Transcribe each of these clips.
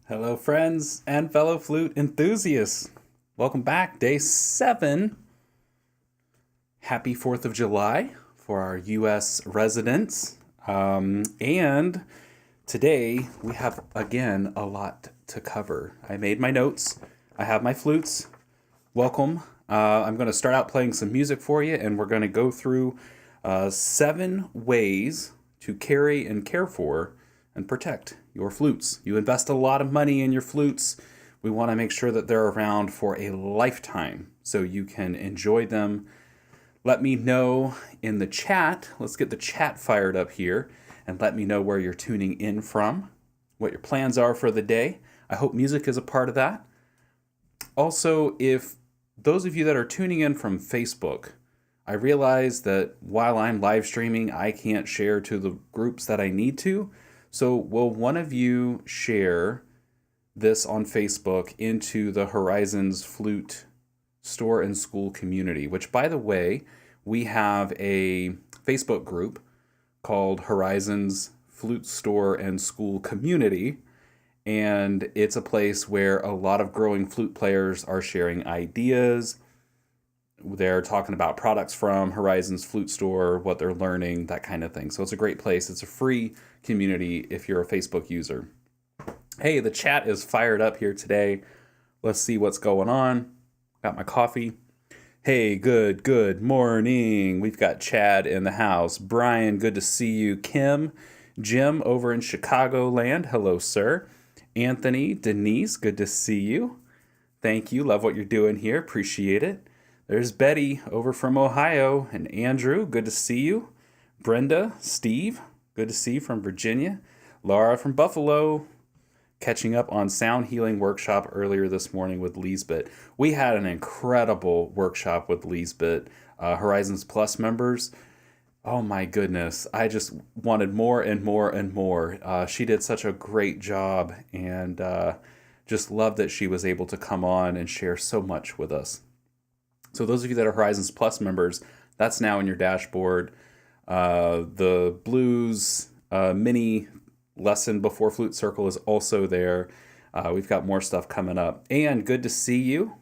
Hello, friends and fellow flute enthusiasts. Welcome back, day 7. Happy 4th of July for our U.S. residents. And today we have, again, a lot to cover. I made my notes. I have my flutes. Welcome. I'm going to start out playing some music for you, and we're going to go through 7 ways to carry and care for and protect your flutes. You invest a lot of money in your flutes. We want to make sure that they're around for a lifetime so you can enjoy them. Let me know in the chat. Let's get the chat fired up here and let me know where you're tuning in from, what your plans are for the day. I hope music is a part of that. Also, if those of you that are tuning in from Facebook, I realize that while I'm live streaming, I can't share to the groups that I need to. So will one of you share this on Facebook into the Horizons Flute Store and School community, which, by the way, we have a Facebook group called Horizons Flute Store and School Community, and it's a place where a lot of growing flute players are sharing ideas. They're talking about products from Horizons Flute Store, what they're learning, that kind of thing. So it's a great place. It's a free community if you're a Facebook user. Hey, the chat is fired up here today. Let's see what's going on. Got my coffee. Hey, good morning. We've got Chad in the house. Brian, good to see you. Kim, Jim over in Chicagoland. Hello, sir. Anthony, Denise, good to see you. Thank you. Love what you're doing here. Appreciate it. There's Betty over from Ohio, and Andrew, good to see you. Brenda, Steve, good to see you from Virginia. Laura from Buffalo, catching up on sound healing workshop earlier this morning with Lisbeth. We had an incredible workshop with Lisbeth, Horizons Plus members. Oh my goodness, I just wanted more and more and more. She did such a great job, and just love that she was able to come on and share so much with us. So those of you that are Horizons Plus members, that's now in your dashboard. The blues mini lesson before Flute Circle is also there. We've got more stuff coming up. And good to see you.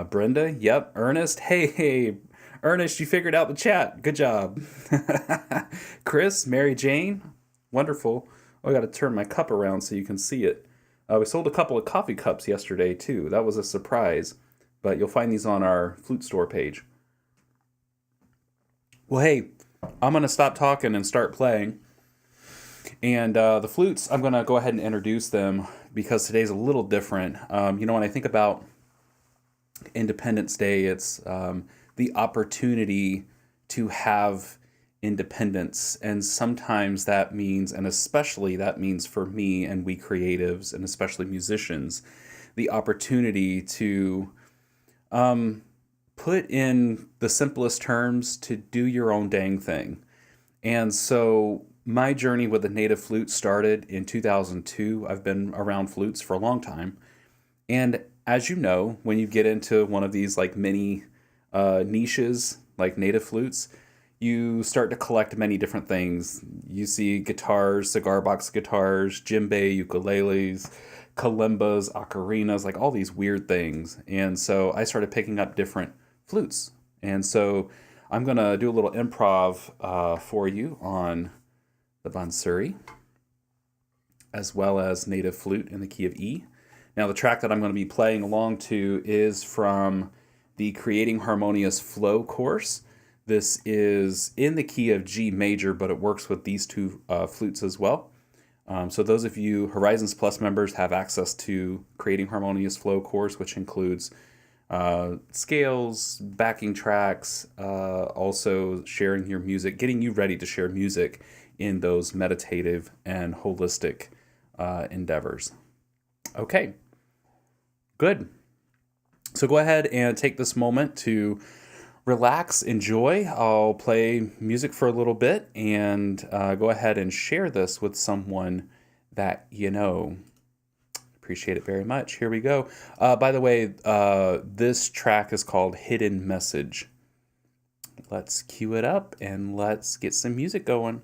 Brenda, yep. Ernest, hey, Ernest, you figured out the chat. Good job. Chris, Mary Jane, wonderful. Oh, I got to turn my cup around so you can see it. We sold a couple of coffee cups yesterday, too. That was a surprise. But you'll find these on our Flute Store page. Well, hey, I'm going to stop talking and start playing. And the flutes, I'm going to go ahead and introduce them because today's a little different. When I think about Independence Day, it's the opportunity to have independence. And sometimes that means, and especially that means for me and we creatives, and especially musicians, the opportunity to put in the simplest terms to do your own dang thing. And so my journey with the native flute started in 2002. I've been around flutes for a long time. And as you know, when you get into one of these like mini niches, like native flutes, you start to collect many different things. You see guitars, cigar box guitars, djembe, ukuleles, kalimbas, ocarinas, like all these weird things. And so I started picking up different flutes. And so I'm going to do a little improv for you on the Bansuri, as well as native flute in the key of E. Now the track that I'm going to be playing along to is from the Creating Harmonious Flow course. This is in the key of G major, but it works with these two flutes as well. So those of you Horizons Plus members have access to Creating Harmonious Flow course, which includes scales, backing tracks, also sharing your music, getting you ready to share music in those meditative and holistic endeavors. Okay, good. So go ahead and take this moment to relax, enjoy. I'll play music for a little bit and go ahead and share this with someone that you know. Appreciate it very much. Here we go. By the way, this track is called Hidden Message. Let's cue it up and let's get some music going.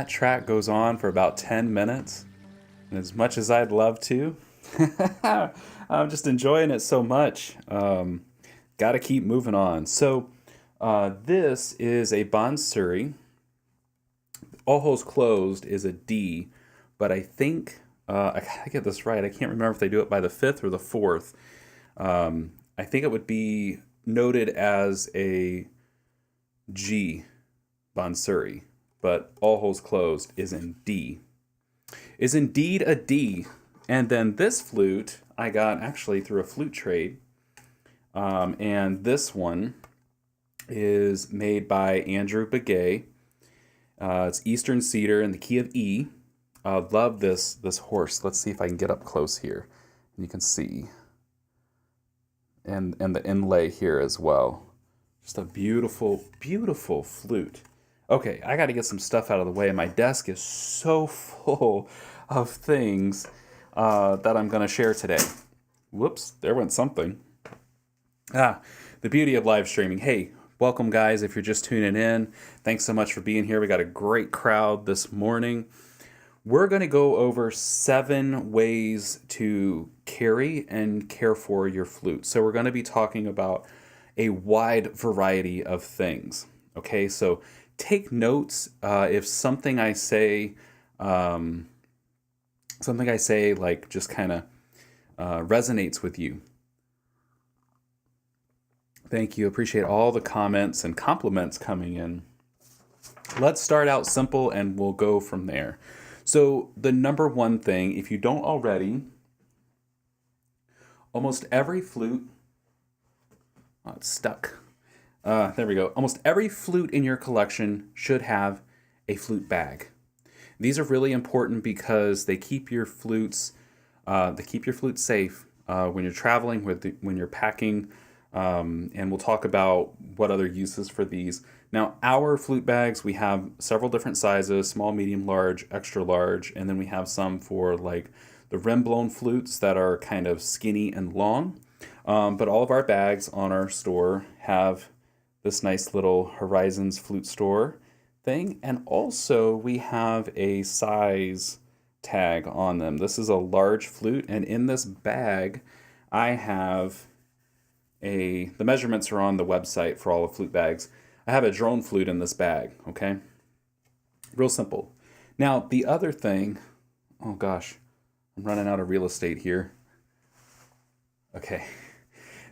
that track goes on for about 10 minutes. And as much as I'd love to, I'm just enjoying it so much. Got to keep moving on. So this is a Bansuri. All Holes Closed is a D, but I think, I gotta get this right. I can't remember if they do it by the 5th or the 4th. I think it would be noted as a G Bansuri, but All Holes Closed is in D. Is indeed a D. And then this flute I got actually through a flute trade. And this one is made by Andrew Begay. It's Eastern Cedar in the key of E. Love this horse. Let's see if I can get up close here. You can see. And the inlay here as well. Just a beautiful, beautiful flute. Okay, I got to get some stuff out of the way. My desk is so full of things that I'm going to share today. Whoops, there went something. The beauty of live streaming. Hey, welcome guys if you're just tuning in. Thanks so much for being here. We got a great crowd this morning. We're going to go over 7 ways to carry and care for your flute. So we're going to be talking about a wide variety of things. Okay, so take notes if something I say like just kind of resonates with you. Thank you. Appreciate all the comments and compliments coming in. Let's start out simple and we'll go from there. So the number one thing, if you don't already, almost every flute, it's stuck. There we go. Almost every flute in your collection should have a flute bag. These are really important because they keep your flutes safe when you're traveling, when you're packing, and we'll talk about what other uses for these. Now, our flute bags, we have several different sizes: small, medium, large, extra large, and then we have some for like the rim-blown flutes that are kind of skinny and long. But all of our bags on our store have this nice little Horizons flute store thing, and also we have a size tag on them. This is a large flute, and in this bag I have the measurements are on the website for all the flute bags. I have a drone flute in this bag, okay? Real simple. Now, the other thing, oh gosh, I'm running out of real estate here. Okay.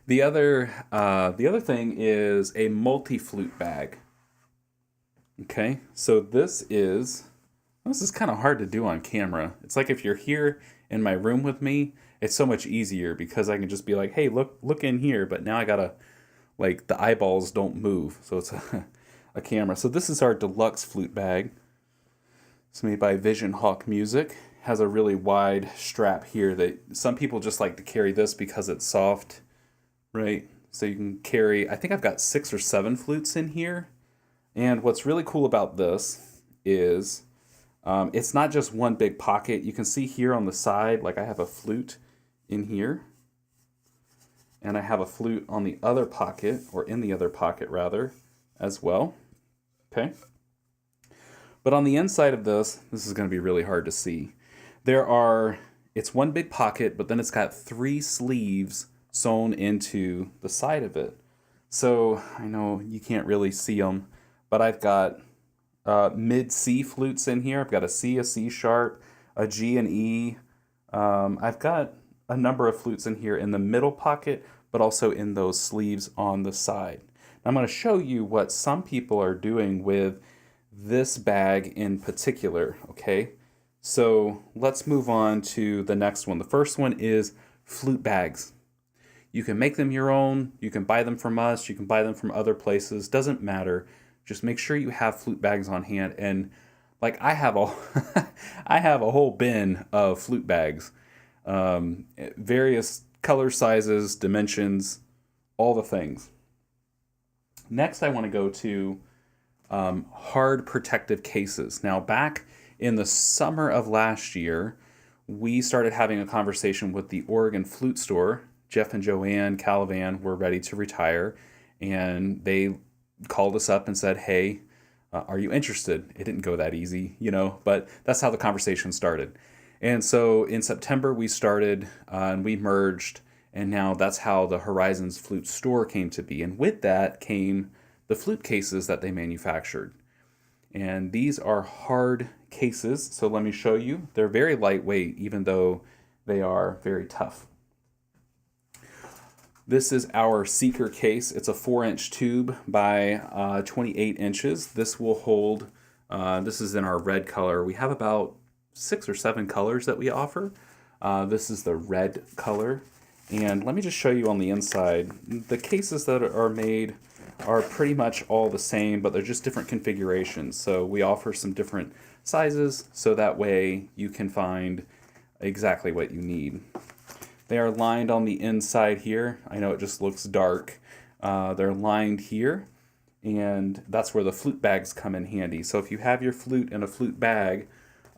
The other thing is a multi-flute bag. Okay, so this is kind of hard to do on camera. It's like if you're here in my room with me, it's so much easier because I can just be like, hey, look in here. But now I gotta, like, the eyeballs don't move. So it's a camera. So this is our deluxe flute bag. It's made by Vision Hawk Music. Has a really wide strap here that some people just like to carry this because it's soft, right? So you can carry, I think I've got 6 or 7 flutes in here. And what's really cool about this is it's not just one big pocket. You can see here on the side, like I have a flute in here. And I have a flute on the other pocket, or in the other pocket rather, as well. Okay. But on the inside of this is going to be really hard to see. It's one big pocket, but then it's got 3 sleeves sewn into the side of it. So I know you can't really see them, but I've got mid-C flutes in here. I've got a C, a C sharp, a G, and E. I've got a number of flutes in here in the middle pocket, but also in those sleeves on the side. Now, I'm going to show you what some people are doing with this bag in particular, okay? So let's move on to the next one. The first one is flute bags. You can make them your own. You can buy them from us. You can buy them from other places. Doesn't matter. Just make sure you have flute bags on hand. And like I have I have a whole bin of flute bags, various color sizes, dimensions, all the things. Next, I want to go to hard protective cases. Now, back in the summer of last year, we started having a conversation with the Oregon Flute Store. Jeff and Joanne Calavan were ready to retire, and they called us up and said, hey, Are you interested? It didn't go that easy, but that's how the conversation started. And so in September, we started and we merged, and now that's how the Horizons Flute store came to be. And with that came the flute cases that they manufactured. And these are hard cases, so let me show you. They're very lightweight, even though they are very tough. This is our Seeker case. It's a 4-inch tube by 28 inches. This will hold, this is in our red color. We have about 6 or 7 colors that we offer. This is the red color. And let me just show you on the inside. The cases that are made are pretty much all the same, but they're just different configurations. So we offer some different sizes, so that way you can find exactly what you need. They are lined on the inside here. I know it just looks dark. They're lined here, and that's where the flute bags come in handy. So if you have your flute in a flute bag,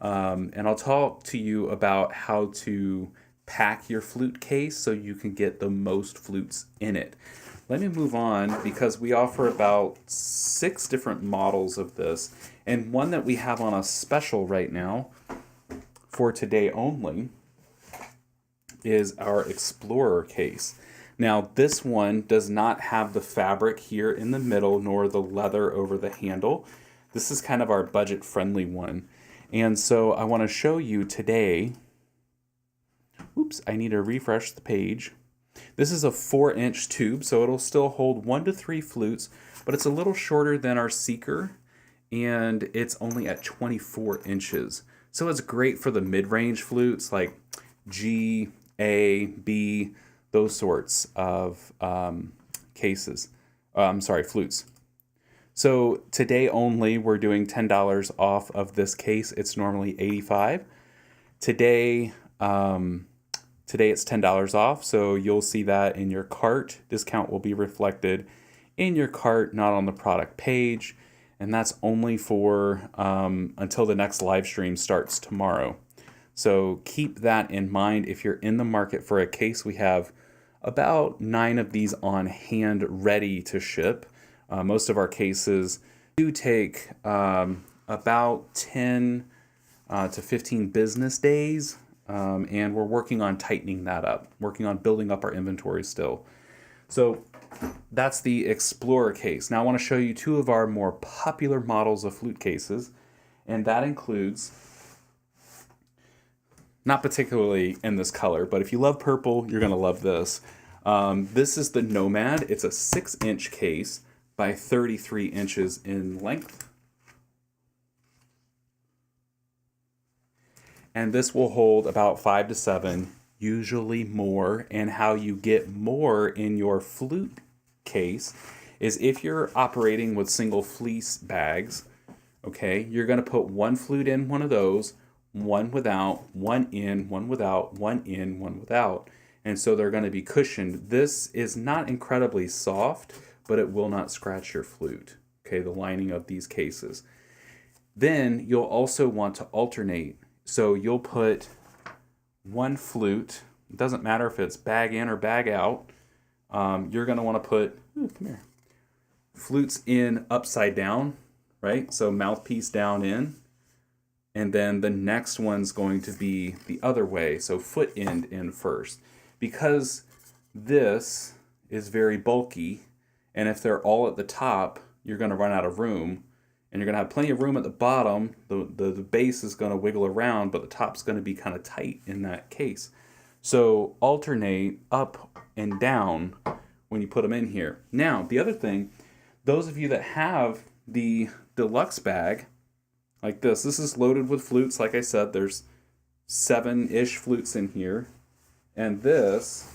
and I'll talk to you about how to pack your flute case so you can get the most flutes in it. Let me move on because we offer about 6 different models of this, and one that we have on a special right now for today only is our Explorer case. Now this one does not have the fabric here in the middle nor the leather over the handle. This is kind of our budget friendly one. And so I want to show you today, oops, I need to refresh the page. This is a 4-inch tube, so it'll still hold 1 to 3 flutes, but it's a little shorter than our Seeker, and it's only at 24 inches. So it's great for the mid-range flutes like G, A, B, those sorts of cases. Flutes. So today only, we're doing $10 off of this case. It's normally $85. Today it's $10 off, so you'll see that in your cart. Discount will be reflected in your cart, not on the product page, and that's only for until the next live stream starts tomorrow. So keep that in mind if you're in the market for a case. We have about 9 of these on hand ready to ship. Most of our cases do take about 10 to 15 business days. And we're working on tightening that up, working on building up our inventory still. So that's the Explorer case. Now I want to show you 2 of our more popular models of flute cases, and that includes, not particularly in this color, but if you love purple, you're going to love this. This is the Nomad. It's a 6-inch case by 33 inches in length. And this will hold about 5 to 7, usually more. And how you get more in your flute case is if you're operating with single fleece bags, okay, you're going to put 1 flute in one of those, 1 without, 1 in, 1 without, 1 in, 1 without. And so they're going to be cushioned. This is not incredibly soft, but it will not scratch your flute, okay, the lining of these cases. Then you'll also want to alternate. So you'll put 1 flute, it doesn't matter if it's bag in or bag out, you're going to want to put, flutes in upside down, right? So mouthpiece down in, and then the next one's going to be the other way, so foot end in first. Because this is very bulky, and if they're all at the top, you're going to run out of room. And you're going to have plenty of room at the bottom. The base is going to wiggle around, but the top's going to be kind of tight in that case. So alternate up and down when you put them in here. Now, the other thing, those of you that have the deluxe bag, like this is loaded with flutes. Like I said, there's 7-ish flutes in here. And this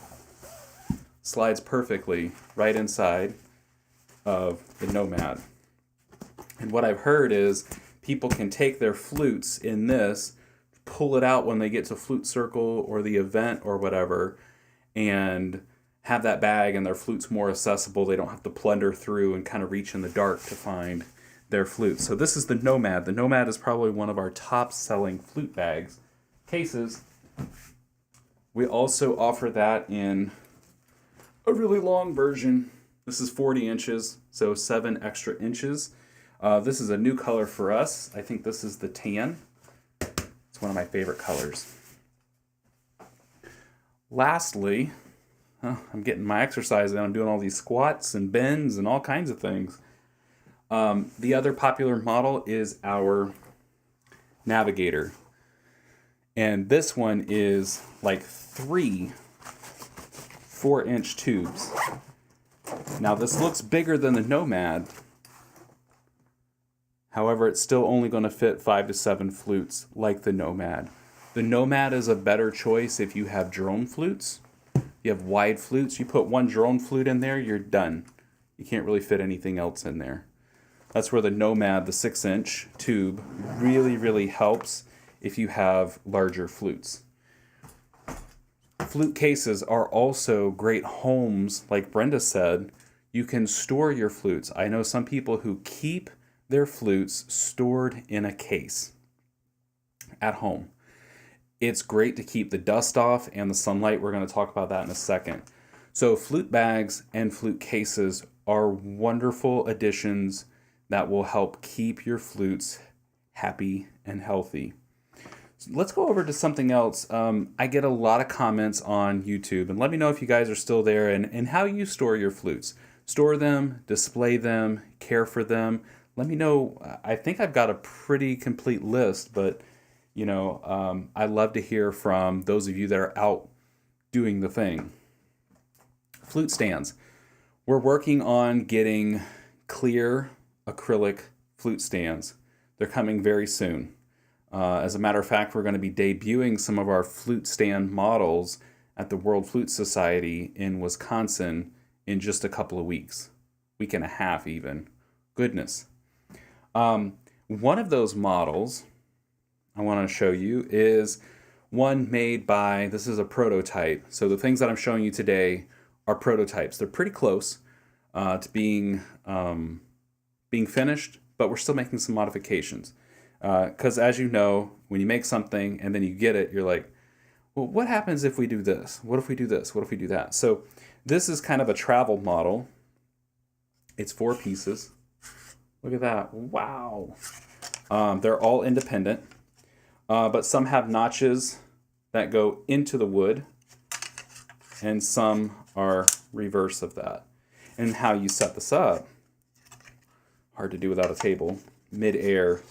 slides perfectly right inside of the Nomad. And what I've heard is people can take their flutes in this, pull it out when they get to Flute Circle or the event or whatever, and have that bag and their flute's more accessible. They don't have to plunder through and kind of reach in the dark to find their flute. So this is the Nomad. The Nomad is probably one of our top selling flute bags cases. We also offer that in a really long version. This is 40 inches, so 7 extra inches. This is a new color for us. I think this is the tan. It's one of my favorite colors. Lastly, I'm getting my exercise in. I'm doing all these squats and bends and all kinds of things. The other popular model is our Navigator. And this one is like 3 4-inch tubes. Now this looks bigger than the Nomad. However, it's still only going to fit 5 to 7 flutes like the Nomad. The Nomad is a better choice if you have drone flutes. You have wide flutes. You put one drone flute in there, you're done. You can't really fit anything else in there. That's where the Nomad, the 6-inch tube, really, really helps if you have larger flutes. Flute cases are also great homes, like Brenda said. You can store your flutes. I know some people who keep their flutes stored in a case at home. It's great to keep the dust off and the sunlight. We're going to talk about that in a second. So flute bags and flute cases are wonderful additions that will help keep your flutes happy and healthy. So let's go over to something else. I get a lot of comments on YouTube, and let me know if you guys are still there and how you store your flutes. Store them, display them, care for them. Let me know. I think I've got a pretty complete list, but I love to hear from those of you that are out doing the thing. Flute stands. We're working on getting clear acrylic flute stands. They're coming very soon. As a matter of fact, we're going to be debuting some of our flute stand models at the World Flute Society in Wisconsin in just a couple of weeks. Week and a half even. Goodness. One of those models I want to show you is one made by, this is a prototype. So the things that I'm showing you today are prototypes. They're pretty close to being finished, but we're still making some modifications. Because as you know, when you make something and then you get it, you're like, well, what happens if we do this? What if we do this? What if we do that? So this is kind of a travel model. It's 4 pieces. Look at that. Wow. They're all independent, but some have notches that go into the wood, and some are reverse of that. And how you set this up, hard to do without a table, mid-air.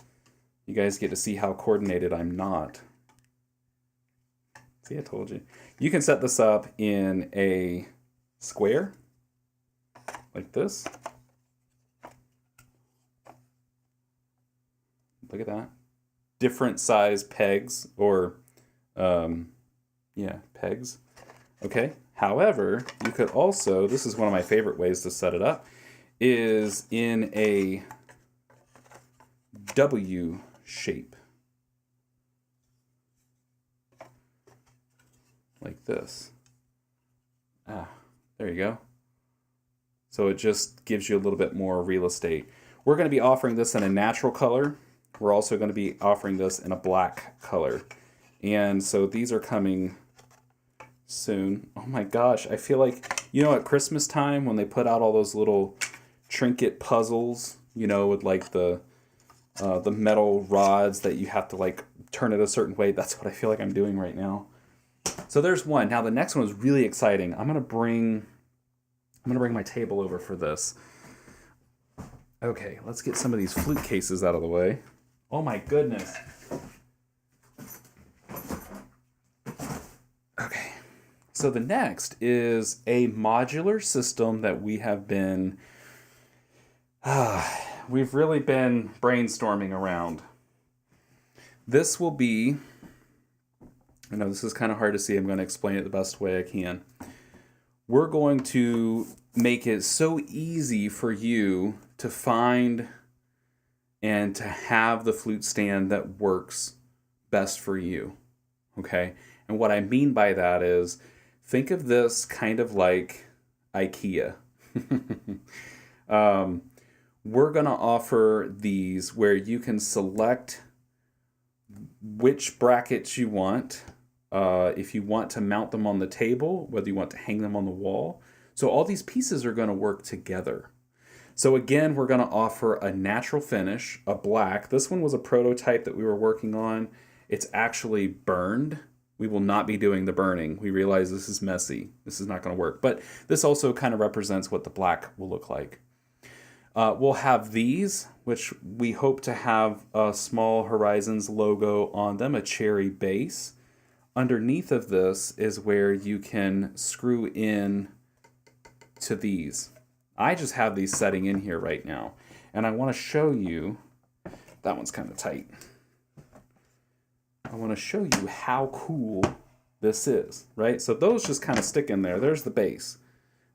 You guys get to see how coordinated I'm not. See, I told you. You can set this up in a square, like this. Look at that. Different size pegs, or, pegs. Okay. However, you could also, this is one of my favorite ways to set it up, is in a W shape. Like this. There you go. So it just gives you a little bit more real estate. We're going to be offering this in a natural color. We're also going to be offering this in a black color. And so these are coming soon. Oh my gosh, I feel like, at Christmas time when they put out all those little trinket puzzles, with like the metal rods that you have to like turn it a certain way. That's what I feel like I'm doing right now. So there's one. Now the next one is really exciting. I'm gonna bring my table over for this. Okay, let's get some of these flute cases out of the way. Oh my goodness. Okay. So the next is a modular system that we have been we've really been brainstorming around. This will be, I know this is kind of hard to see. I'm going to explain it the best way I can. We're going to make it so easy for you to find and to have the flute stand that works best for you. Okay? And what I mean by that is, think of this kind of like IKEA. We're going to offer these where you can select which brackets you want. If you want to mount them on the table, whether you want to hang them on the wall. So all these pieces are going to work together. So again, we're going to offer a natural finish, a black. This one was a prototype that we were working on. It's actually burned. We will not be doing the burning. We realize this is messy. This is not going to work. But this also kind of represents what the black will look like. We'll have these, which we hope to have a Small Horizons logo on them, a cherry base. Underneath of this is where you can screw in to these. I just have these setting in here right now, and I want to show you, that one's kind of tight. I want to show you how cool this is, right? So those just kind of stick in there. There's the base.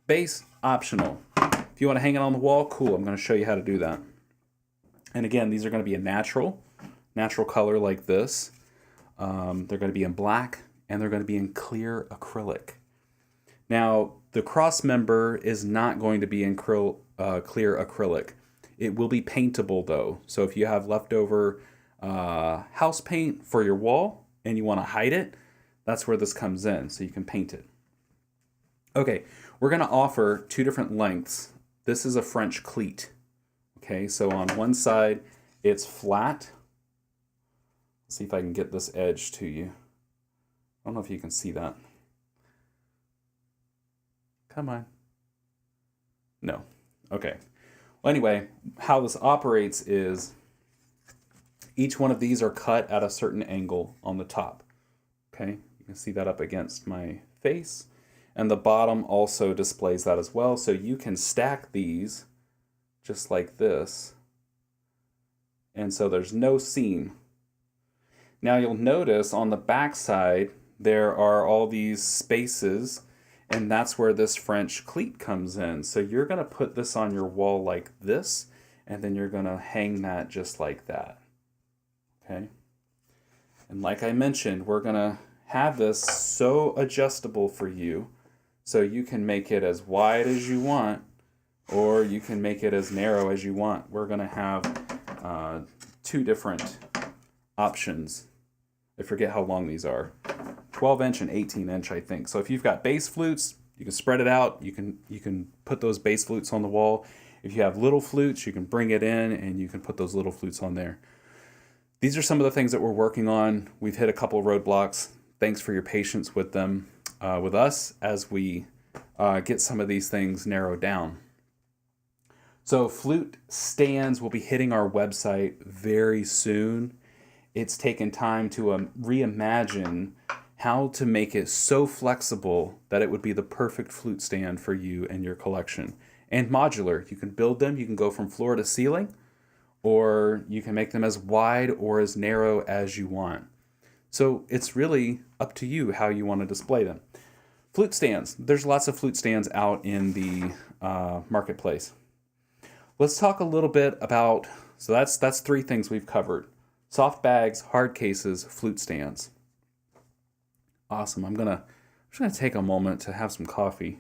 Base, optional. If you want to hang it on the wall, cool. I'm going to show you how to do that. And again, these are going to be a natural color like this. They're going to be in black, and they're going to be in clear acrylic. Now, the cross member is not going to be in clear acrylic. It will be paintable though. So if you have leftover house paint for your wall and you want to hide it, that's where this comes in. So you can paint it. Okay, we're going to offer two different lengths. This is a French cleat. Okay, so on one side it's flat. Let's see if I can get this edge to you. I don't know if you can see that. Come on. No. Okay. Well, anyway, how this operates is each one of these are cut at a certain angle on the top. Okay. You can see that up against my face. And the bottom also displays that as well. So you can stack these just like this. And so there's no seam. Now you'll notice on the back side, there are all these spaces, and that's where this French cleat comes in. So you're going to put this on your wall like this, and then you're going to hang that just like that. Okay? And like I mentioned, we're going to have this so adjustable for you, so you can make it as wide as you want, or you can make it as narrow as you want. We're going to have two different options. I forget how long these are. 12-inch and 18-inch, I think. So if you've got bass flutes, you can spread it out. You can put those bass flutes on the wall. If you have little flutes, you can bring it in and you can put those little flutes on there. These are some of the things that we're working on. We've hit a couple of roadblocks. Thanks for your patience with them, with us, as we get some of these things narrowed down. So Flute Stands will be hitting our website very soon. It's taken time to reimagine how to make it so flexible that it would be the perfect flute stand for you and your collection. And modular. You can build them. You can go from floor to ceiling, or you can make them as wide or as narrow as you want. So it's really up to you how you want to display them. Flute stands. There's lots of flute stands out in the marketplace. Let's talk a little bit about, so that's three things we've covered. Soft bags, hard cases, flute stands. Awesome. I'm just gonna take a moment to have some coffee.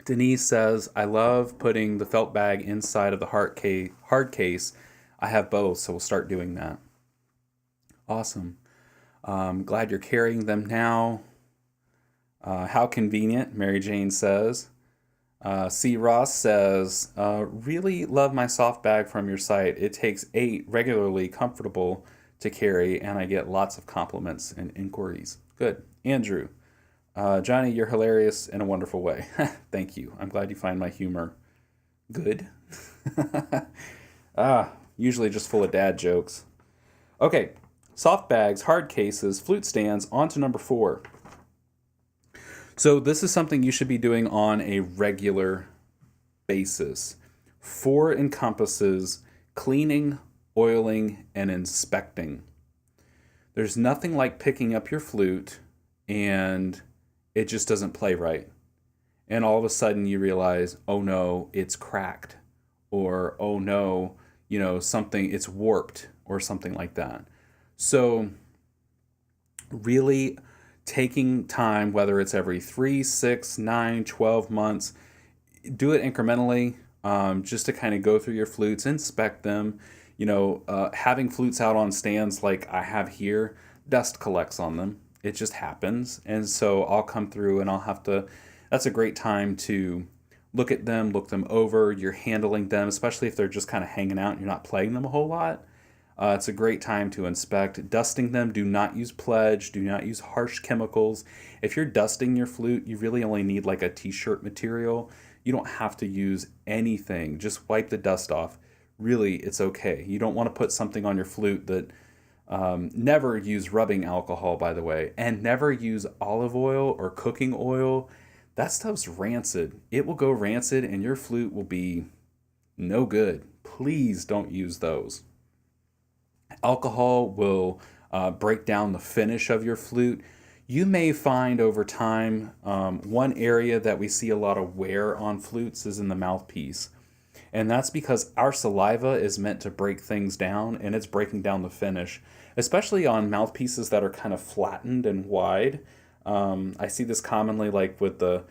Denise says, I love putting the felt bag inside of the hard case. I have both, so we'll start doing that. Awesome. Glad you're carrying them now. How convenient, Mary Jane says. C. Ross says, really love my soft bag from your site. It takes 8 regularly, comfortable to carry, and I get lots of compliments and inquiries. Good. Andrew, Jonny, you're hilarious in a wonderful way. Thank you. I'm glad you find my humor good. Usually just full of dad jokes. Okay, soft bags, hard cases, flute stands, on to number 4. So this is something you should be doing on a regular basis. 4 encompasses cleaning, oiling, and inspecting. There's nothing like picking up your flute and it just doesn't play right. And all of a sudden you realize, oh no, it's cracked. Or, oh no, it's warped or something like that. So really taking time, whether it's every 3, 6, 9, 12 months, do it incrementally, just to kind of go through your flutes, inspect them. Having flutes out on stands like I have here, dust collects on them. It just happens. And so I'll come through and that's a great time to look at them, look them over. You're handling them, especially if they're just kind of hanging out and you're not playing them a whole lot. It's a great time to inspect. Dusting them, do not use pledge, do not use harsh chemicals. If you're dusting your flute, you really only need like a t-shirt material. You don't have to use anything. Just wipe the dust off. Really, it's okay. You don't want to put something on your flute that never use rubbing alcohol, by the way, and never use olive oil or cooking oil. That stuff's rancid. It will go rancid and your flute will be no good. Please don't use those. Alcohol will break down the finish of your flute. You may find over time, one area that we see a lot of wear on flutes is in the mouthpiece. And that's because our saliva is meant to break things down, and it's breaking down the finish, especially on mouthpieces that are kind of flattened and wide. I see this commonly like with the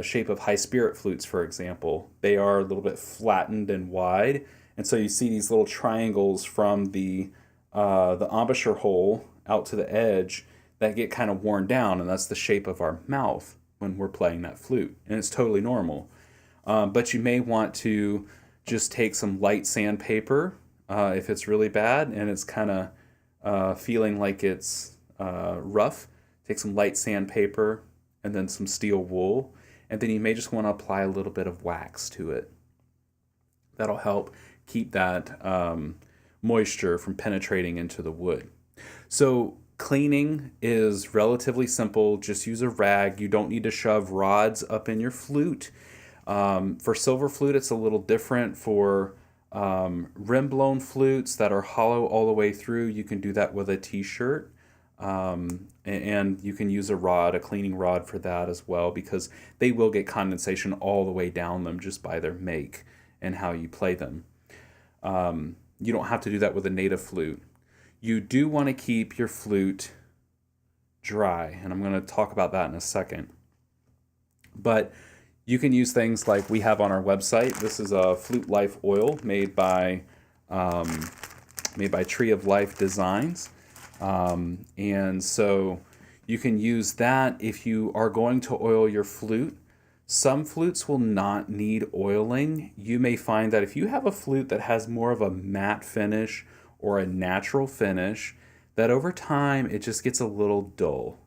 shape of high spirit flutes, for example. They are a little bit flattened and wide, and so you see these little triangles from the embouchure hole out to the edge that get kind of worn down, and that's the shape of our mouth when we're playing that flute, and it's totally normal. But you may want to just take some light sandpaper if it's really bad and it's kind of feeling like it's rough. Take some light sandpaper and then some steel wool, and then you may just want to apply a little bit of wax to it. That'll help keep that moisture from penetrating into the wood. So cleaning is relatively simple. Just use a rag. You don't need to shove rods up in your flute. For silver flute, it's a little different. For rim-blown flutes that are hollow all the way through, you can do that with a t-shirt. And you can use a rod, a cleaning rod for that as well, because they will get condensation all the way down them just by their make and how you play them. You don't have to do that with a native flute. You do want to keep your flute dry, and I'm going to talk about that in a second. But you can use things like we have on our website. This is a Flute Life oil made by Tree of Life Designs. And so you can use that if you are going to oil your flute. Some flutes will not need oiling. You may find that if you have a flute that has more of a matte finish or a natural finish, that over time it just gets a little dull.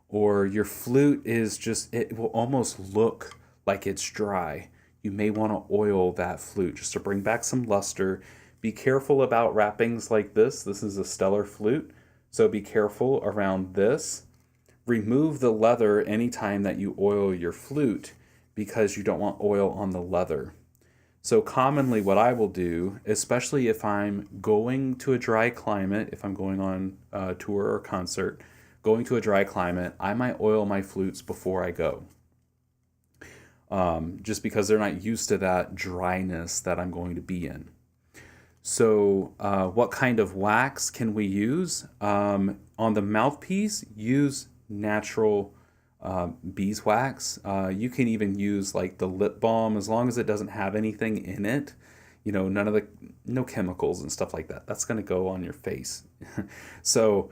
Or your flute is just, it will almost look like it's dry. You may want to oil that flute just to bring back some luster. Be careful about wrappings like this. This is a stellar flute, so be careful around this. Remove the leather anytime that you oil your flute because you don't want oil on the leather. So commonly what I will do, especially if I'm going to a dry climate, if I'm going on a tour or concert, going to a dry climate, I might oil my flutes before I go. Just because they're not used to that dryness that I'm going to be in. So what kind of wax can we use? On the mouthpiece, use natural beeswax. You can even use like the lip balm as long as it doesn't have anything in it. You know, no chemicals and stuff like that. That's going to go on your face. So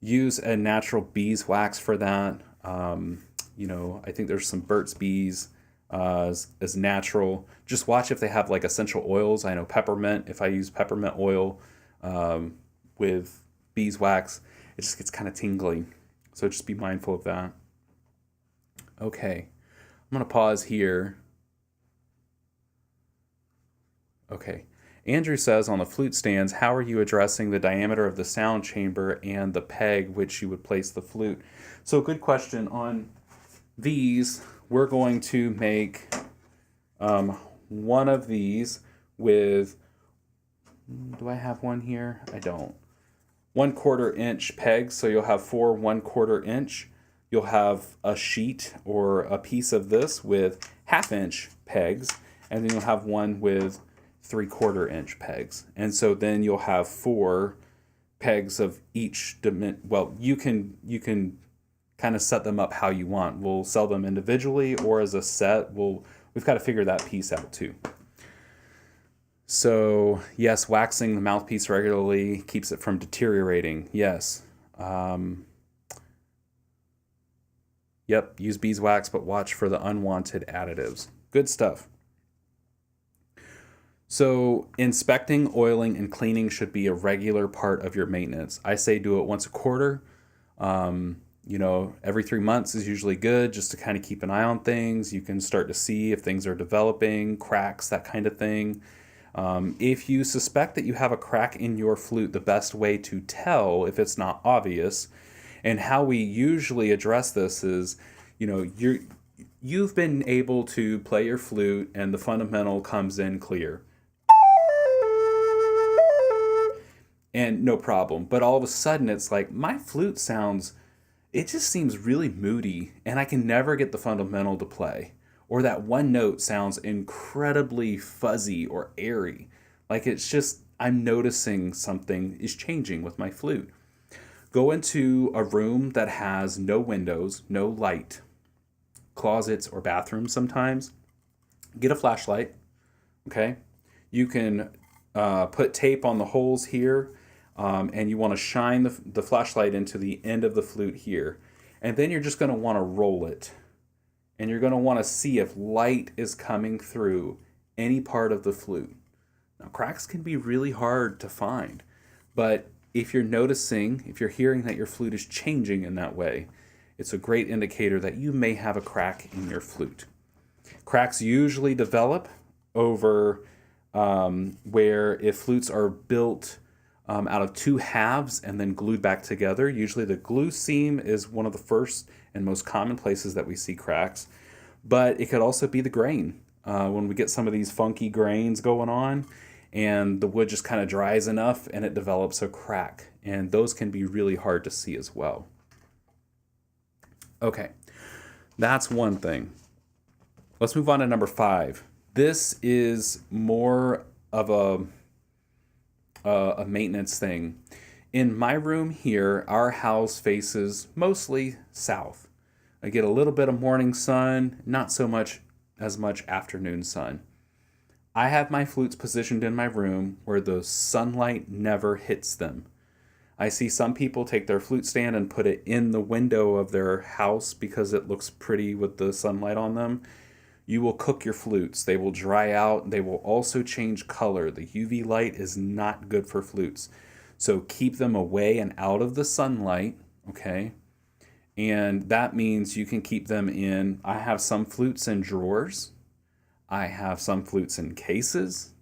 use a natural beeswax for that. I think there's some Burt's Bees as natural. Just watch if they have like essential oils. I know peppermint, if I use peppermint oil with beeswax, it just gets kind of tingly. So just be mindful of that. Okay, I'm going to pause here. Okay. Andrew says on the flute stands, how are you addressing the diameter of the sound chamber and the peg which you would place the flute? So good question. On these, we're going to make one of these with, do I have one here? I don't. 1/4 inch pegs, so you'll have 4 1/4 inch. You'll have a sheet or a piece of this with 1/2 inch pegs, and then you'll have one with 3/4 inch pegs. And so then you'll have 4 pegs of each well, you can kind of set them up how you want. We'll sell them individually or as a set. We've got to figure that piece out too. So yes, waxing the mouthpiece regularly keeps it from deteriorating. Yes. Yep, use beeswax, but watch for the unwanted additives. Good stuff. So inspecting, oiling, and cleaning should be a regular part of your maintenance. I say do it once a quarter. Every 3 months is usually good just to kind of keep an eye on things. You can start to see if things are developing, cracks, that kind of thing. If you suspect that you have a crack in your flute, the best way to tell if it's not obvious, and how we usually address this is, you've been able to play your flute and the fundamental comes in clear. And no problem. But all of a sudden it's like my flute sounds, it just seems really moody and I can never get the fundamental to play. Or that one note sounds incredibly fuzzy or airy. Like it's just, I'm noticing something is changing with my flute. Go into a room that has no windows, no light, closets or bathrooms sometimes. Get a flashlight, okay? You can put tape on the holes here, and you want to shine the flashlight into the end of the flute here. And then you're just going to want to roll it. And you're going to want to see if light is coming through any part of the flute. Now, cracks can be really hard to find, but if you're noticing, if you're hearing that your flute is changing in that way, it's a great indicator that you may have a crack in your flute. Cracks usually develop over where if flutes are built out of two halves and then glued back together, usually the glue seam is one of the first and most common places that we see cracks, but it could also be the grain. When we get some of these funky grains going on and the wood just kind of dries enough and it develops a crack, and those can be really hard to see as well. Okay, that's one thing. Let's move on to number 5. This is more of a maintenance thing. In my room here, our house faces mostly south. I get a little bit of morning sun, not so much as much afternoon sun. I have my flutes positioned in my room where the sunlight never hits them. I see some people take their flute stand and put it in the window of their house because it looks pretty with the sunlight on them. You will cook your flutes. They will dry out. They will also change color. The UV light is not good for flutes. So keep them away and out of the sunlight, okay? And that means you can keep them in, I have some flutes in drawers. I have some flutes in cases.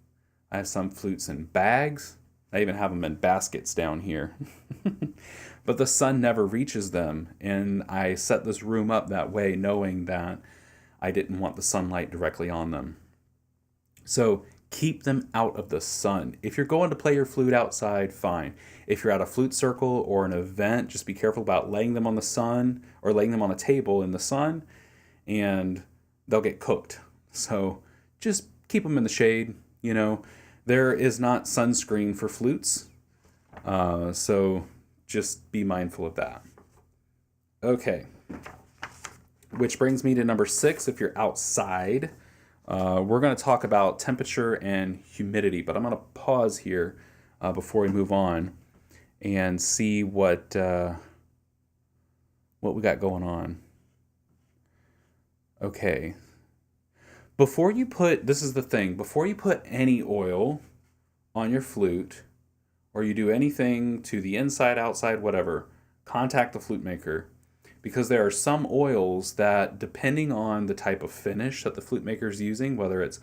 I have some flutes in bags. I even have them in baskets down here. But the sun never reaches them. And I set this room up that way knowing that I didn't want the sunlight directly on them. So keep them out of the sun. If you're going to play your flute outside, fine. If you're at a flute circle or an event, just be careful about laying them on the sun or laying them on a table in the sun, and they'll get cooked. So just keep them in the shade. There is not sunscreen for flutes. So just be mindful of that. Okay. Which brings me to number 6. If you're outside, we're going to talk about temperature and humidity, but I'm going to pause here before we move on and see what we got going on. Okay. Before you put any oil on your flute, or you do anything to the inside, outside, whatever, contact the flute maker. Because there are some oils that, depending on the type of finish that the flute maker is using, whether it's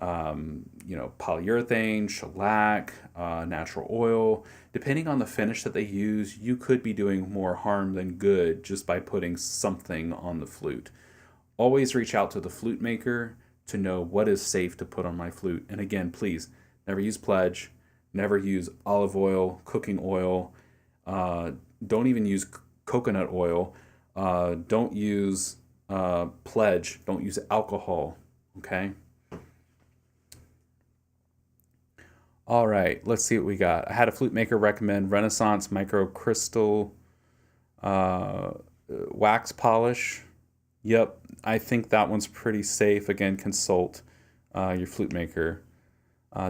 polyurethane, shellac, natural oil, depending on the finish that they use, you could be doing more harm than good just by putting something on the flute. Always reach out to the flute maker to know what is safe to put on my flute. And again, please, never use pledge, never use olive oil, cooking oil, don't even use coconut oil. Don't use pledge. Don't use alcohol. Okay. All right. Let's see what we got. I had a flute maker recommend Renaissance microcrystal wax polish. Yep. I think that one's pretty safe. Again, consult your flute maker.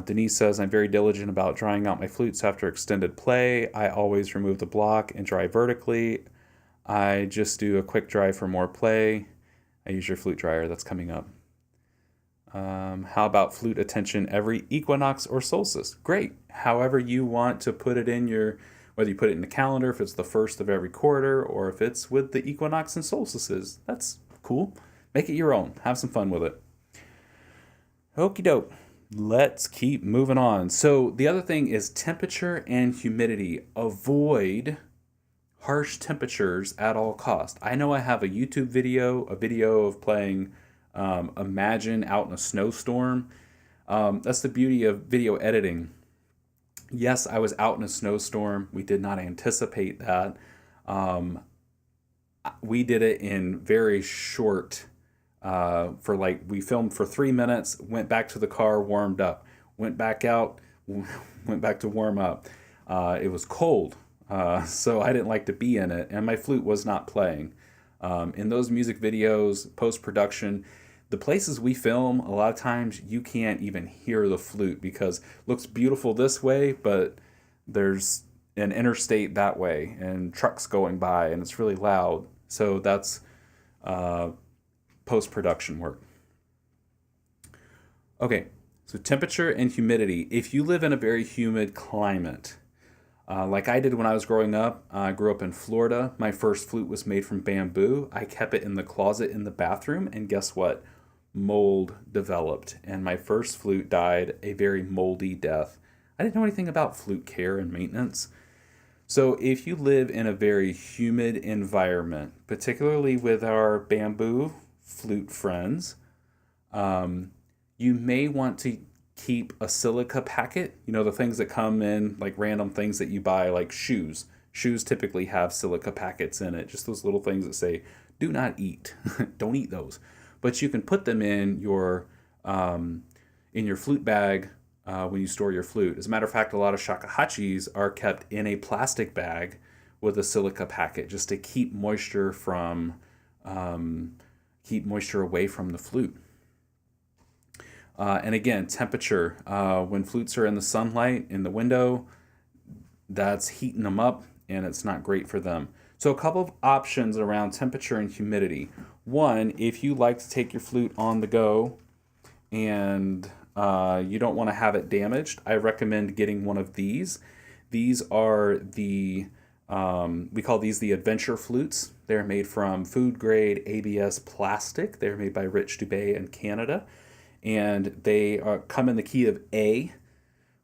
Denise says, I'm very diligent about drying out my flutes after extended play. I always remove the block and dry vertically. I just do a quick dry for more play. I use your flute dryer that's coming up. How about flute attention every equinox or solstice? Great. However you want to put it in your, whether you put it in the calendar, if it's the first of every quarter, or if it's with the equinox and solstices, that's cool. Make it your own. Have some fun with it. Okie doke. Let's keep moving on. So the other thing is temperature and humidity. Avoid harsh temperatures at all costs. I know I have a YouTube video, a video of playing Imagine out in a snowstorm. That's the beauty of video editing. Yes, I was out in a snowstorm. We did not anticipate that. We did it in very short, we filmed for 3 minutes, went back to the car, warmed up, went back out, went back to warm up. It was cold, so I didn't like to be in it, and my flute was not playing. In those music videos, post-production, the places we film, a lot of times you can't even hear the flute because it looks beautiful this way, but there's an interstate that way and trucks going by and it's really loud. So that's post-production work. Okay, so temperature and humidity. If you live in a very humid climate, like I did when I was growing up, I grew up in Florida. My first flute was made from bamboo. I kept it in the closet in the bathroom, and guess what? Mold developed, and my first flute died a very moldy death. I didn't know anything about flute care and maintenance. So if you live in a very humid environment, particularly with our bamboo flute friends, you may want to keep a silica packet. You know, the things that come in, like random things that you buy, like shoes. Shoes typically have silica packets in it, just those little things that say, do not eat. Don't eat those. But you can put them in your flute bag when you store your flute. As a matter of fact, a lot of shakuhachis are kept in a plastic bag with a silica packet just to keep moisture from away from the flute. And again, temperature. When flutes are in the sunlight in the window, that's heating them up, and it's not great for them. So a couple of options around temperature and humidity. One, if you like to take your flute on the go and you don't want to have it damaged, I recommend getting one of these. These are we call these the adventure flutes. They're made from food grade ABS plastic. They're made by Rich Dubé in Canada, and they come in the key of A.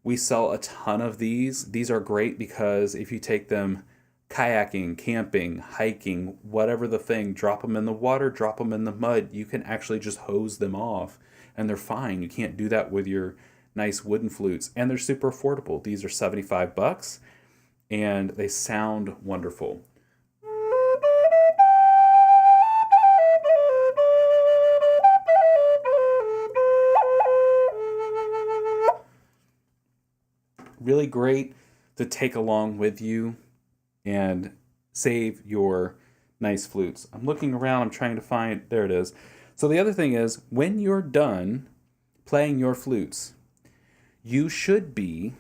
We sell a ton of these. These are great because if you take them kayaking, camping, hiking, whatever the thing, drop them in the water, drop them in the mud, you can actually just hose them off and they're fine. You can't do that with your nice wooden flutes, and they're super affordable. These are $75 and they sound wonderful. Really great to take along with you and save your nice flutes. I'm looking around, I'm trying to find, there it is. So the other thing is, when you're done playing your flutes, you should be,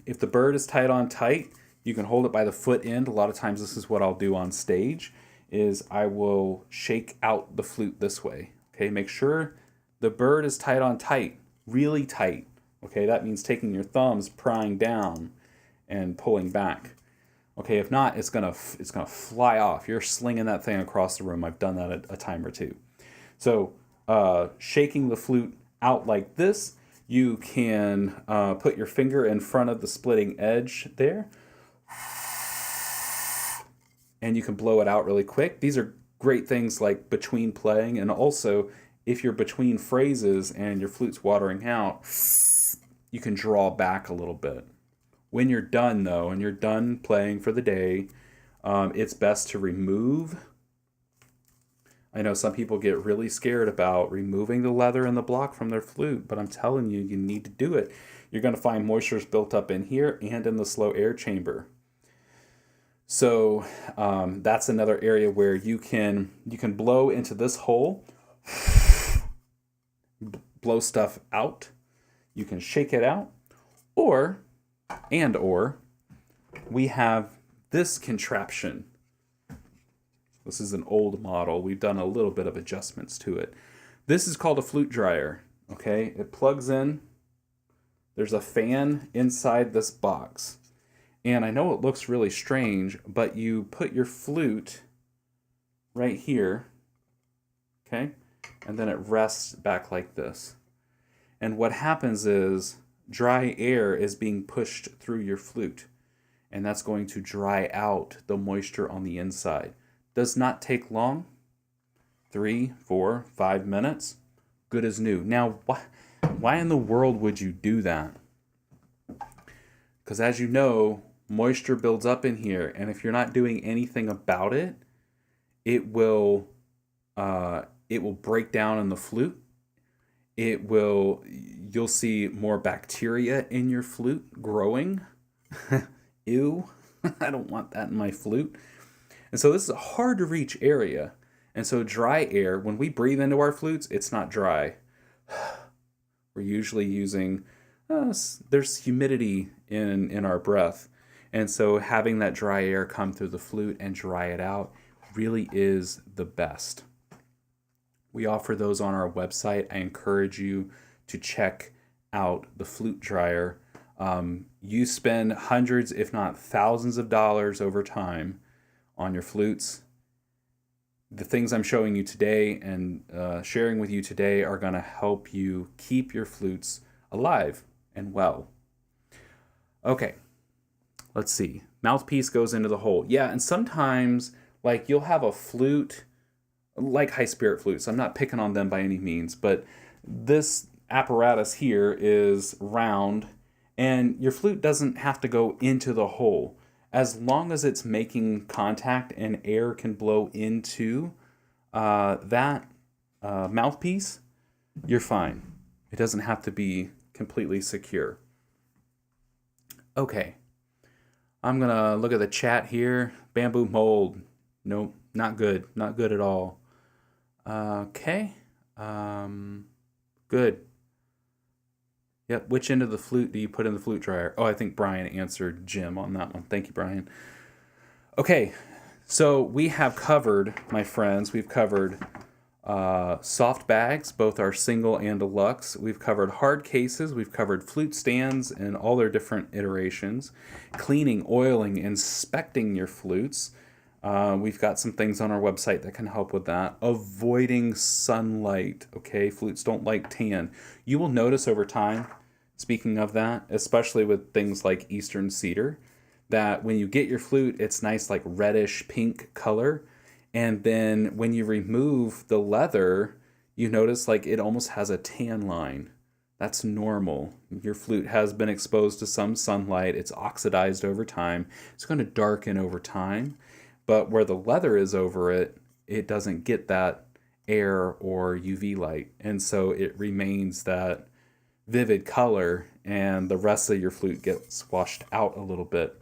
if the bird is tied on tight, you can hold it by the foot end. A lot of times this is what I'll do on stage, is I will shake out the flute this way. Okay, make sure the bird is tied on tight, really tight. Okay, that means taking your thumbs, prying down, and pulling back. Okay, if not, it's gonna fly off. You're slinging that thing across the room. I've done that a time or two. So shaking the flute out like this, you can put your finger in front of the splitting edge there, and you can blow it out really quick. These are great things like between playing, and also if you're between phrases and your flute's watering out, you can draw back a little bit. When you're done, though, and you're done playing for the day, it's best to remove. I know some people get really scared about removing the leather and the block from their flute, but I'm telling you, you need to do it. You're going to find moisture is built up in here and in the slow air chamber. So that's another area where you can blow into this hole, blow stuff out. You can shake it out, or we have this contraption. This is an old model. We've done a little bit of adjustments to it. This is called a flute dryer, okay? It plugs in. There's a fan inside this box. And I know it looks really strange, but you put your flute right here, okay? And then it rests back like this. And what happens is dry air is being pushed through your flute, and that's going to dry out the moisture on the inside. Does not take long, 3, 4, 5 minutes, good as new. Now, why in the world would you do that? Because as you know, moisture builds up in here, and if you're not doing anything about it, it will break down in the flute. You'll see more bacteria in your flute growing. Ew, I don't want that in my flute. And so this is a hard to reach area. And so dry air, when we breathe into our flutes, it's not dry. We're usually using, there's humidity in our breath. And so having that dry air come through the flute and dry it out really is the best. We offer those on our website. I encourage you to check out the flute dryer. You spend hundreds, if not thousands of dollars over time on your flutes. The things I'm showing you today and sharing with you today are going to help you keep your flutes alive and well. Okay, let's see. Mouthpiece goes into the hole. Yeah, and sometimes, like, you'll have a flute, like high spirit flutes. I'm not picking on them by any means, but this apparatus here is round, and your flute doesn't have to go into the hole. As long as it's making contact and air can blow into that mouthpiece, you're fine. It doesn't have to be completely secure. Okay, I'm gonna look at the chat here. Bamboo mold. Nope, not good. Not good at all. Okay, good. Yep, which end of the flute do you put in the flute dryer? Oh, I think Brian answered Jim on that one. Thank you, Brian. Okay, so we have covered, my friends, we've covered soft bags, both our single and deluxe. We've covered hard cases. We've covered flute stands and all their different iterations. Cleaning, oiling, inspecting your flutes. We've got some things on our website that can help with that. Avoiding sunlight, okay? Flutes don't like tan. You will notice over time, speaking of that, especially with things like Eastern cedar, that when you get your flute, it's nice like reddish pink color. And then when you remove the leather, you notice like it almost has a tan line. That's normal. Your flute has been exposed to some sunlight. It's oxidized over time. It's going to darken over time. But where the leather is over it, it doesn't get that air or UV light. And so it remains that vivid color, and the rest of your flute gets washed out a little bit.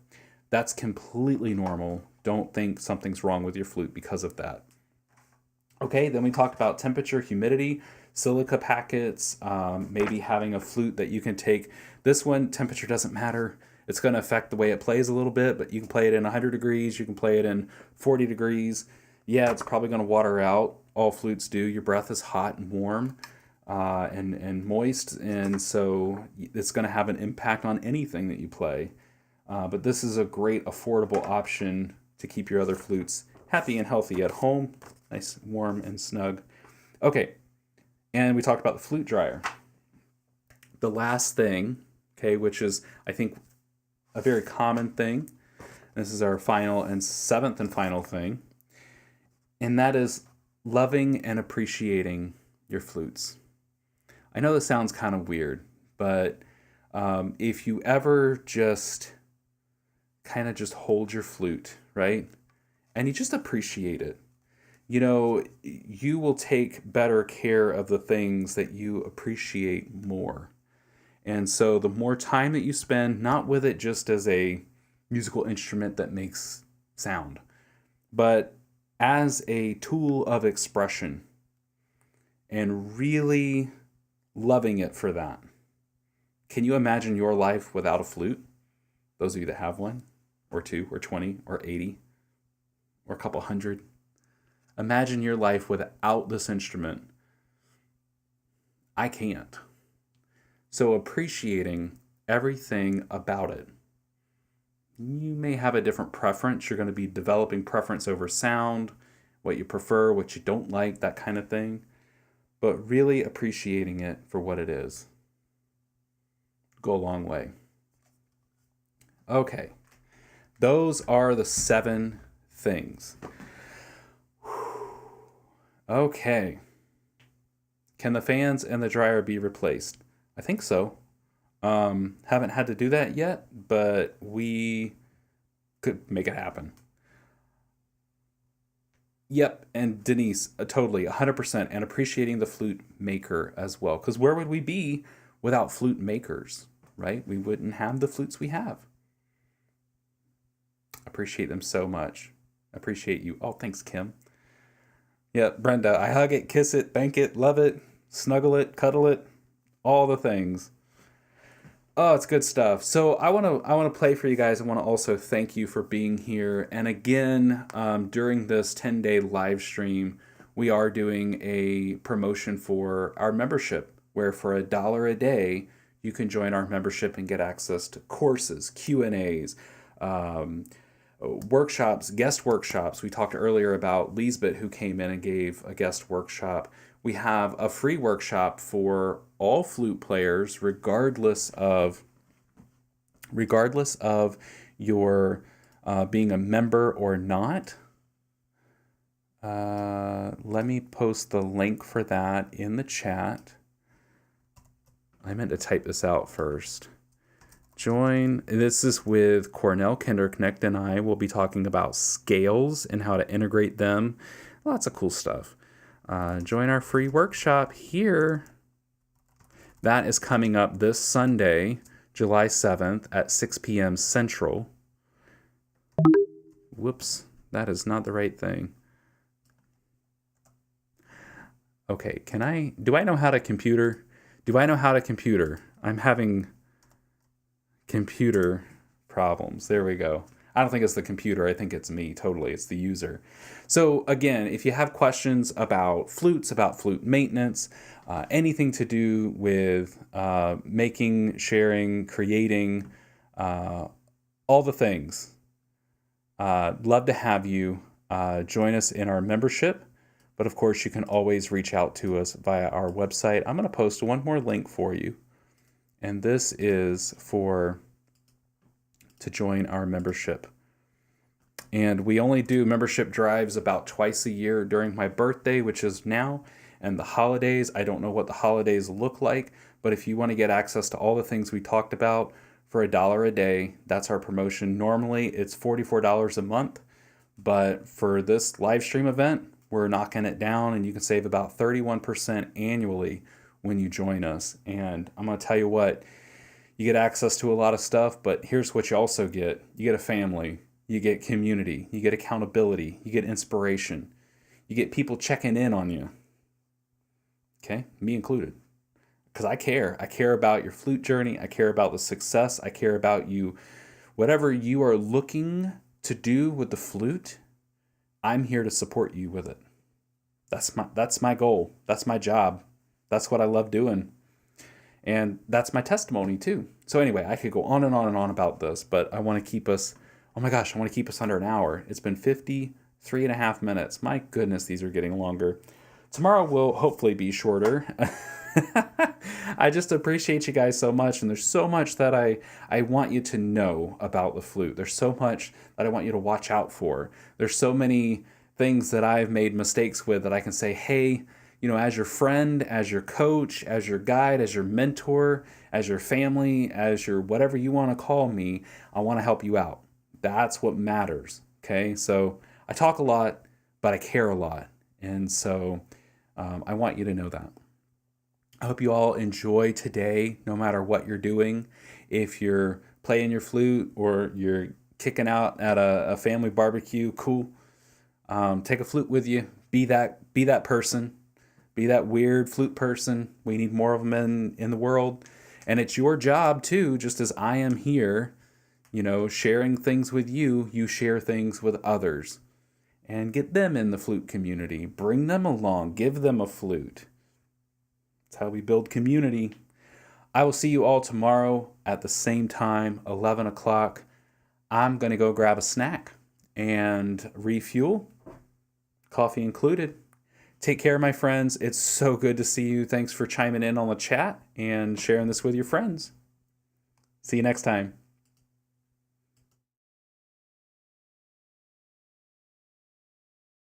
That's completely normal. Don't think something's wrong with your flute because of that. Okay, then we talked about temperature, humidity, silica packets, maybe having a flute that you can take. This one, temperature doesn't matter. It's going to affect the way it plays a little bit, but you can play it in 100 degrees. You can play it in 40 degrees. Yeah, it's probably going to water out. All flutes do. Your breath is hot and warm and moist, and so it's going to have an impact on anything that you play. But this is a great, affordable option to keep your other flutes happy and healthy at home. Nice, warm, and snug. Okay, and we talked about the flute dryer. The last thing, okay, which is, I think, a very common thing. This is our final and seventh and final thing. And that is loving and appreciating your flutes. I know this sounds kind of weird, but if you ever just kind of just hold your flute, right? And you just appreciate it. You know, you will take better care of the things that you appreciate more. And so the more time that you spend, not with it just as a musical instrument that makes sound, but as a tool of expression, and really loving it for that. Can you imagine your life without a flute? Those of you that have one, or two, or 20, or 80, or a couple hundred. Imagine your life without this instrument. I can't. So appreciating everything about it. You may have a different preference. You're going to be developing preference over sound, what you prefer, what you don't like, that kind of thing. But really appreciating it for what it is. Go a long way. Okay. Those are the 7 things. Okay. Can the fans and the dryer be replaced? I think so. Haven't had to do that yet, but we could make it happen. Yep, and Denise, totally, 100%, and appreciating the flute maker as well. Because where would we be without flute makers, right? We wouldn't have the flutes we have. Appreciate them so much. Appreciate you. Oh, thanks, Kim. Yeah, Brenda, I hug it, kiss it, thank it, love it, snuggle it, cuddle it, all the things. Oh, it's good stuff. So I want to play for you guys. I want to also thank you for being here. And again, during this 10-day live stream, we are doing a promotion for our membership, where for $1 a day, you can join our membership and get access to courses, Q&As, workshops, guest workshops. We talked earlier about Lisbeth, who came in and gave a guest workshop. We have a free workshop for all flute players, regardless of your being a member or not. Let me post the link for that in the chat. I meant to type this out first. Join. This is with Cornell Kinderknecht, and I will be talking about scales and how to integrate them. Lots of cool stuff. Join our free workshop here. That is coming up this Sunday, July 7th at 6 p.m. Central. Whoops, that is not the right thing. Okay, do I know how to computer? Do I know how to computer? I'm having computer problems. There we go. I don't think it's the computer. I think it's me. Totally. It's the user. So again, if you have questions about flutes, about flute maintenance, anything to do with making, sharing, creating, all the things, love to have you join us in our membership. But of course, you can always reach out to us via our website. I'm going to post one more link for you. And this is to join our membership. And we only do membership drives about twice a year during my birthday, which is now, and the holidays. I don't know what the holidays look like, but if you want to get access to all the things we talked about for $1 a day, that's our promotion. Normally it's $44 a month, but for this live stream event, we're knocking it down, and you can save about 31% annually when you join us. And I'm going to tell you what, you get access to a lot of stuff, but here's what you also get. You get a family, you get community, you get accountability, you get inspiration, you get people checking in on you. Okay, me included. Because I care. I care about your flute journey. I care about the success. I care about you. Whatever you are looking to do with the flute, I'm here to support you with it. That's my goal. That's my job. That's what I love doing. And that's my testimony too. So anyway, I could go on and on and on about this, but I want to keep us, I want to keep us under an hour. It's been 53 and a half minutes. My goodness, these are getting longer. Tomorrow will hopefully be shorter. I just appreciate you guys so much. And there's so much that I want you to know about the flute. There's so much that I want you to watch out for. There's so many things that I've made mistakes with that I can say, hey, as your friend, as your coach, as your guide, as your mentor, as your family, as your whatever you want to call me, I want to help you out. That's what matters. Okay. So I talk a lot, but I care a lot. And so I want you to know that. I hope you all enjoy today, no matter what you're doing. If you're playing your flute or you're kicking out at a family barbecue, cool. Take a flute with you. Be that person. Be that weird flute person. We need more of them in the world. And it's your job too, just as I am here, sharing things with you, you share things with others. and get them in the flute community. Bring them along. Give them a flute. That's how we build community. I will see you all tomorrow at the same time, 11 o'clock. I'm going to go grab a snack and refuel, coffee included. Take care, my friends. It's so good to see you. Thanks for chiming in on the chat and sharing this with your friends. See you next time.